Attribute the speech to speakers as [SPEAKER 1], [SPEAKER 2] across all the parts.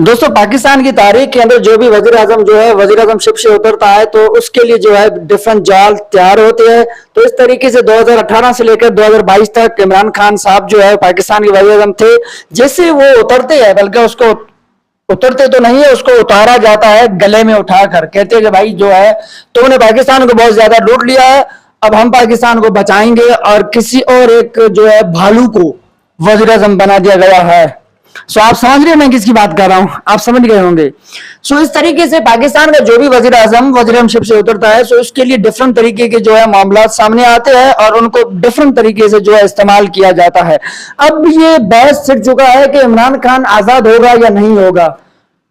[SPEAKER 1] दोस्तों पाकिस्तान की तारीख के अंदर जो भी वजीर आजम जो है वजीर आजम शिप से उतरता है तो उसके लिए जो है डिफरेंट जाल तैयार होते हैं। तो इस तरीके से 2018 से लेकर 2022 तक इमरान खान साहब जो है पाकिस्तान के वजीर आजम थे, जैसे वो उतरते हैं बल्कि उसको उतरते तो नहीं है, उसको उतारा जाता है गले में उठाकर, कहते हैं कि भाई जो है तुमने पाकिस्तान को बहुत ज्यादा लूट लिया है, अब हम पाकिस्तान को बचाएंगे, और किसी और एक जो है भालू को वजीर आजम बना दिया गया है। सो आप समझ रहे हैं मैं किसकी बात कर रहा हूं, आप समझ गए होंगे। सो इस तरीके से पाकिस्तान का जो भी वजीर आजम शिप से उतरता है, सो उसके लिए डिफरेंट तरीके के जो है मामला सामने आते हैं और उनको डिफरेंट तरीके से जो है इस्तेमाल किया जाता है। अब ये बहस छिड़ चुका है कि इमरान खान आजाद होगा या नहीं होगा।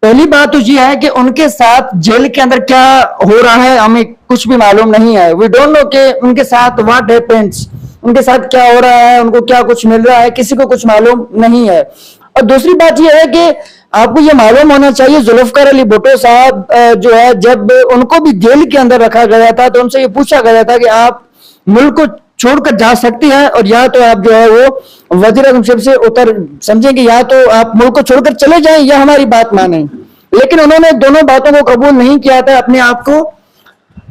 [SPEAKER 1] पहली बात तो ये है कि उनके साथ जेल के अंदर क्या हो रहा है हमें कुछ भी मालूम नहीं है। वी डोंट नो कि उनके साथ व्हाट हैपेंस, उनके साथ क्या हो रहा है, उनको क्या कुछ मिल रहा है, किसी को कुछ मालूम नहीं है। और दूसरी बात यह है कि आपको यह मालूम होना चाहिए जुल्फकार अली भुट्टो साहब जो है जब उनको भी जेल के अंदर रखा गया था तो उनसे ये पूछा गया था कि आप मुल्क को छोड़कर जा सकते हैं और या तो आप जो है वो वजीर आजम से उतर समझेंगे, या तो आप मुल्क को छोड़कर चले जाएं या हमारी बात मानें। लेकिन उन्होंने दोनों बातों को कबूल नहीं किया था, अपने आप को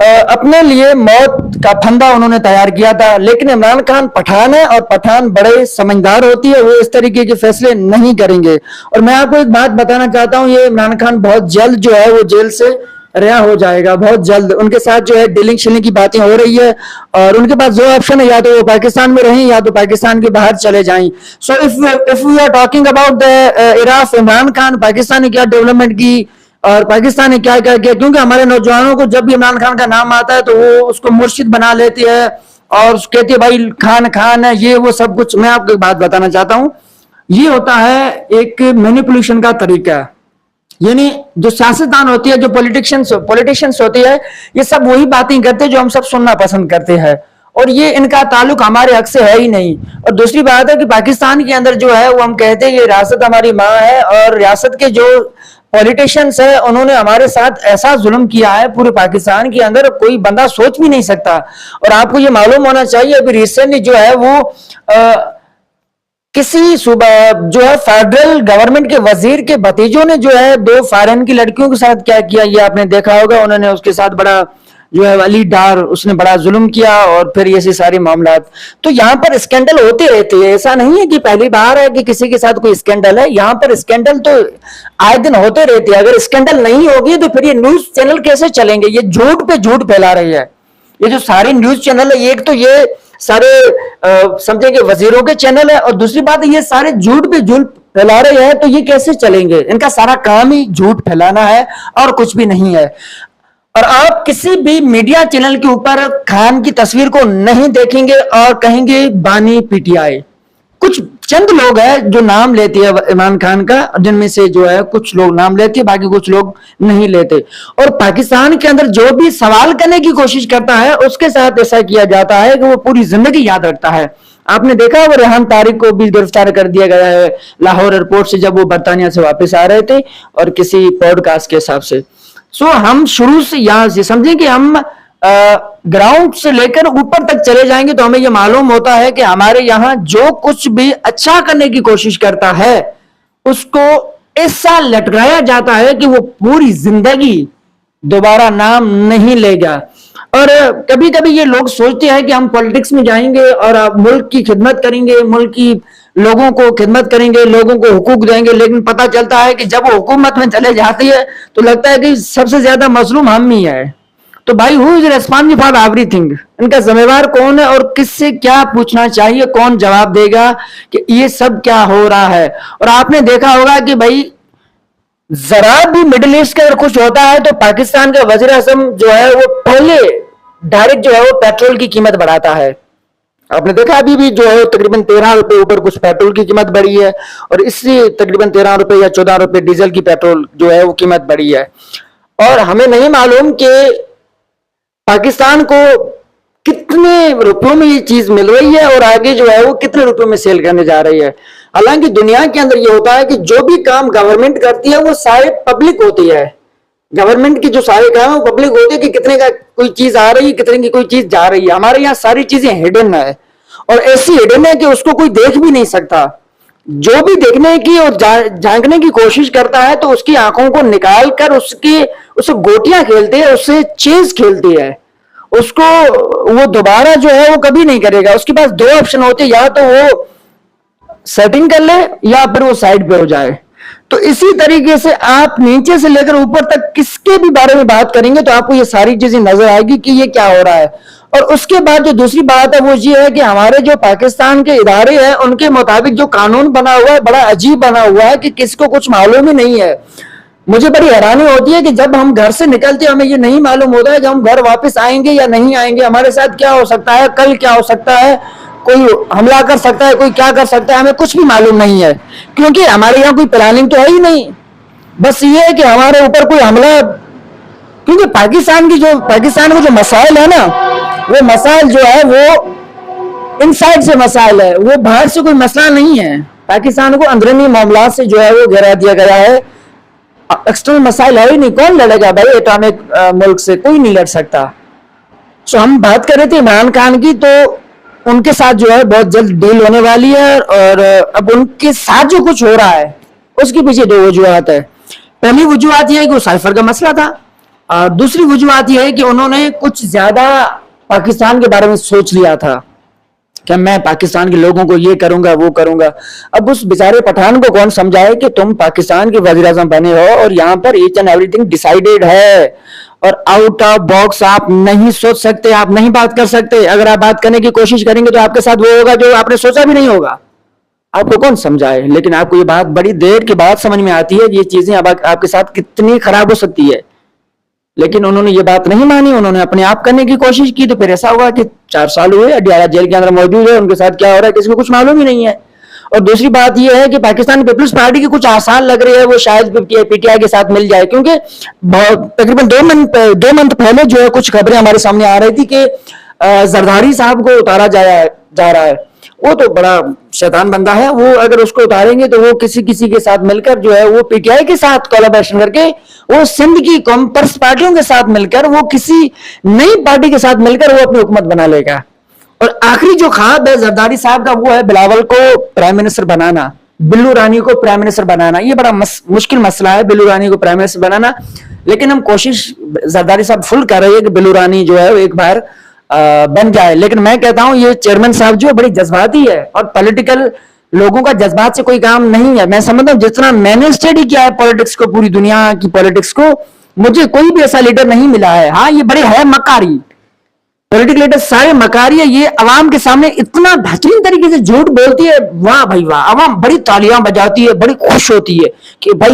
[SPEAKER 1] अपने लिए मौत का फंदा उन्होंने तैयार किया था। लेकिन इमरान खान पठान है और पठान बड़े समझदार होती है, वो इस तरीके के फैसले नहीं करेंगे। और मैं आपको एक बात बताना चाहता हूं, ये इमरान खान बहुत जल्द जो है वो जेल से रिहा हो जाएगा, बहुत जल्द। उनके साथ जो है डीलिंग शीलिंग की बातें हो रही है और उनके पास दो ऑप्शन है, या तो वो पाकिस्तान में रहें या तो पाकिस्तान के बाहर चले जाएं। So if we are talking about the era of Imran Khan, Pakistan ने क्या डेवलपमेंट की और पाकिस्तान ने क्या क्या किया, क्योंकि हमारे नौजवानों को जब भी इमरान खान का नाम आता है तो वो उसको मुर्शिद बना लेती है और कहती है भाई खान खान है, ये वो सब कुछ। मैं आपको एक बात बताना चाहता हूं, ये होता है एक मैनिपुलेशन का तरीका। यानी जो सियासतदान होती है, जो पॉलिटिशियंस होती है, ये सब वही बातें करते हैं जो हम सब सुनना पसंद करते हैं और ये इनका ताल्लुक हमारे हक से है ही नहीं। और दूसरी बात है कि पाकिस्तान के अंदर जो है वो हम कहते हैं ये रियासत हमारी माँ है और रियासत के जो पॉलिटिशियंस है उन्होंने हमारे साथ ऐसा जुल्म किया है पूरे पाकिस्तान के अंदर कोई बंदा सोच भी नहीं सकता। और आपको ये मालूम होना चाहिए अभी रिसेंटली जो है वो किसी सूबा जो है फेडरल गवर्नमेंट के वजीर के भतीजों ने जो है दो फॉरेन की लड़कियों के साथ क्या किया ये आपने देखा होगा। उन्होंने उसके साथ बड़ा जो है अली डार उसने बड़ा जुल्म किया और फिर ये सारे मामला। तो यहाँ पर स्कैंडल होते रहते हैं, ऐसा नहीं है कि पहली बार है कि किसी के साथ कोई स्कैंडल है। यहाँ पर स्कैंडल तो आए दिन होते रहते हैं। अगर स्कैंडल नहीं होगी तो फिर ये न्यूज चैनल कैसे चलेंगे? ये झूठ पे झूठ फैला रही है ये जो सारे न्यूज चैनल है। एक तो ये सारे समझेंगे वजीरों के चैनल है और दूसरी बात ये सारे झूठ पे झूठ फैला रहे हैं, तो ये कैसे चलेंगे? इनका सारा काम ही झूठ फैलाना है और कुछ भी नहीं है। और आप किसी भी मीडिया चैनल के ऊपर खान की तस्वीर को नहीं देखेंगे और कहेंगे बानी पीटीआई। कुछ चंद लोग हैं जो नाम लेते हैं इमरान खान का, जिनमें से जो है कुछ लोग नाम लेते हैं, बाकी कुछ लोग नहीं लेते। और पाकिस्तान के अंदर जो भी सवाल करने की कोशिश करता है उसके साथ ऐसा किया जाता है कि वो पूरी जिंदगी याद रखता है। आपने देखा वो रेहान तारिक को भी गिरफ्तार कर दिया गया है लाहौर एयरपोर्ट से जब वो बर्तानिया से वापस आ रहे थे और किसी पॉडकास्ट के हिसाब से। सो हम शुरू से यहां से समझें कि हम ग्राउंड से लेकर ऊपर तक चले जाएंगे तो हमें यह मालूम होता है कि हमारे यहां जो कुछ भी अच्छा करने की कोशिश करता है उसको ऐसा लटकाया जाता है कि वो पूरी जिंदगी दोबारा नाम नहीं लेगा। और कभी कभी ये लोग सोचते हैं कि हम पॉलिटिक्स में जाएंगे और मुल्क की खिदमत करेंगे, मुल्क की लोगों को खिदमत करेंगे, लोगों को हुकूक देंगे, लेकिन पता चलता है कि जब वो हुकूमत में चले जाती है तो लगता है कि सबसे ज्यादा मजलूम हम ही है। तो भाई who is responsible for everything? इनका जिम्मेवार कौन है और किससे क्या पूछना चाहिए, कौन जवाब देगा कि ये सब क्या हो रहा है? और आपने देखा होगा कि भाई जरा भी मिडिल ईस्ट के अगर कुछ होता है तो पाकिस्तान का वजीर आजम जो है वो पहले डायरेक्ट जो है वो पेट्रोल की कीमत बढ़ाता है। आपने देखा अभी भी जो है तकरीबन 13 रुपए ऊपर कुछ पेट्रोल की कीमत बढ़ी है और इससे तकरीबन 13 रुपए या 14 रुपए डीजल की पेट्रोल जो है वो कीमत बढ़ी है। और हमें नहीं मालूम कि पाकिस्तान को कितने रुपयों में ये चीज मिल रही है और आगे जो है वो कितने रुपयों में सेल करने जा रही है। हालांकि दुनिया के अंदर ये होता है कि जो भी काम गवर्नमेंट करती है वो सारे पब्लिक होती है। गवर्नमेंट की जो सारे काम है वो पब्लिक होती है कि कितने का कोई चीज आ रही है, कितने की कोई चीज जा रही है। हमारे यहाँ सारी चीजें हिडन है और ऐसी हिडन है कि उसको कोई देख भी नहीं सकता। جو بھی دیکھنے کی اور جھانکنے کی کوشش کرتا ہے تو اس کی آنکھوں کو نکال کر اسے گوٹیاں کھیلتے ہیں، اس سے چیز کھیلتی ہے، اس کو وہ دوبارہ جو ہے وہ کبھی نہیں کرے گا. اس کے پاس دو آپشن ہوتے ہیں، یا تو وہ سیٹنگ کر لے یا پھر وہ سائڈ پہ ہو جائے. تو اسی طریقے سے آپ نیچے سے لے کر اوپر تک کس کے بھی بارے میں بات کریں گے تو آپ کو یہ ساری چیزیں نظر آئے گی کہ یہ کیا ہو رہا ہے. اور اس کے بعد جو دوسری بات ہے وہ یہ ہے کہ ہمارے جو پاکستان کے ادارے ہیں ان کے مطابق جو قانون بنا ہوا ہے بڑا عجیب بنا ہوا ہے کہ کس کو کچھ معلوم ہی نہیں ہے. مجھے بڑی حیرانی ہوتی ہے کہ جب ہم گھر سے نکلتے ہیں ہمیں یہ نہیں معلوم ہوتا ہے کہ ہم گھر واپس آئیں گے یا نہیں آئیں گے، ہمارے ساتھ کیا ہو سکتا ہے، کل کیا ہو سکتا ہے، کوئی حملہ کر سکتا ہے، کوئی کیا کر سکتا ہے، ہمیں کچھ بھی معلوم نہیں ہے کیونکہ ہمارے یہاں کوئی پلاننگ تو ہے ہی نہیں. بس یہ ہے کہ ہمارے اوپر کوئی حملہ، کیونکہ پاکستان کے جو مسائل ہے نا وہ مسائل جو ہے وہ انسائڈ سے مسائل ہے، وہ باہر سے کوئی مسئلہ نہیں ہے. پاکستان کو اندرونی معاملات سے جو ہے وہ گھیرا دیا گیا ہے، ایکسٹرنل مسائل ہے ہی نہیں. کون لڑے گا بھائی ایٹامک ملک سے؟ کوئی نہیں لڑ سکتا. سو ہم بات کر رہے تھے عمران خان کی، تو ان کے ساتھ جو ہے بہت جلد ڈیل ہونے والی ہے، اور اب ان کے ساتھ جو کچھ ہو رہا ہے اس کے پیچھے دو وجوہات ہے. پہلی وجوہات یہ ہے کہ وہ سائفر کا مسئلہ تھا، اور دوسری وجوہات یہ ہے کہ انہوں نے کچھ زیادہ پاکستان کے بارے میں سوچ لیا تھا کہ میں پاکستان کے لوگوں کو یہ کروں گا وہ کروں گا. اب اس بیچارے پٹھان کو کون سمجھائے کہ تم پاکستان کے وزیر اعظم بنے ہو اور یہاں پر each and everything decided ہے، اور آؤٹ آف باکس آپ نہیں سوچ سکتے، آپ نہیں بات کر سکتے. اگر آپ بات کرنے کی کوشش کریں گے تو آپ کے ساتھ وہ ہوگا جو آپ نے سوچا بھی نہیں ہوگا. آپ کو کون سمجھائے؟ لیکن آپ کو یہ بات بڑی دیر کے بعد سمجھ میں آتی ہے یہ چیزیں اب آپ کے ساتھ کتنی خراب ہو سکتی ہے. لیکن انہوں نے یہ بات نہیں مانی، انہوں نے اپنے آپ کرنے کی کوشش کی، تو پھر ایسا ہوا کہ 4 سال ہوئے اڈیالہ جیل کے اندر موجود ہے، ان کے ساتھ کیا ہو رہا ہے کسی کو کچھ معلوم ہی نہیں ہے. اور دوسری بات یہ ہے کہ پاکستان پیپلز پارٹی کے کچھ آثار لگ رہے ہیں وہ شاید پی ٹی آئی کے ساتھ مل جائے، کیونکہ تقریباً 2 منتھ پہلے جو ہے کچھ خبریں ہمارے سامنے آ رہی تھی کہ زرداری صاحب کو اتارا جا رہا ہے. وہ تو بڑا شیطان بندہ ہے، وہ اگر اس کو اتاریں گے تو وہ کسی کے ساتھ مل کر جو ہے وہ پی ٹی آئی کے ساتھ کولیبریشن کر کے وہ سندھ کی کامپرس پارٹیوں کے ساتھ مل کر وہ کسی نئی پارٹی کے ساتھ مل کر وہ اپنی حکومت بنا لے گا. اور آخری جو خواب ہے زرداری صاحب کا وہ ہے بلاول کو پرائم منسٹر بنانا، بلو رانی کو پرائم منسٹر بنانا. یہ بڑا مشکل مسئلہ ہے بلو رانی کو پرائم منسٹر بنانا، لیکن ہم کوشش زرداری صاحب فل کر رہے ہیں کہ بلو رانی جو ہے ایک بار بن جائے. لیکن میں کہتا ہوں یہ چیئرمین صاحب جو بڑی جذباتی ہے، اور پولیٹیکل لوگوں کا جذبات سے کوئی کام نہیں ہے. میں سمجھتا ہوں جتنا میں نے اسٹڈی کیا ہے پولیٹکس کو، پوری دنیا کی پولیٹکس کو، مجھے کوئی بھی ایسا لیڈر نہیں ملا ہے. ہاں یہ بڑے ہے مکاری، پولیٹیکل لیڈر سارے مکاری ہے. یہ عوام کے سامنے اتنا بہترین طریقے سے جھوٹ بولتی ہے، واہ بھائی واہ، عوام بڑی تالیاں بجاتی ہے، بڑی خوش ہوتی ہے کہ بھائی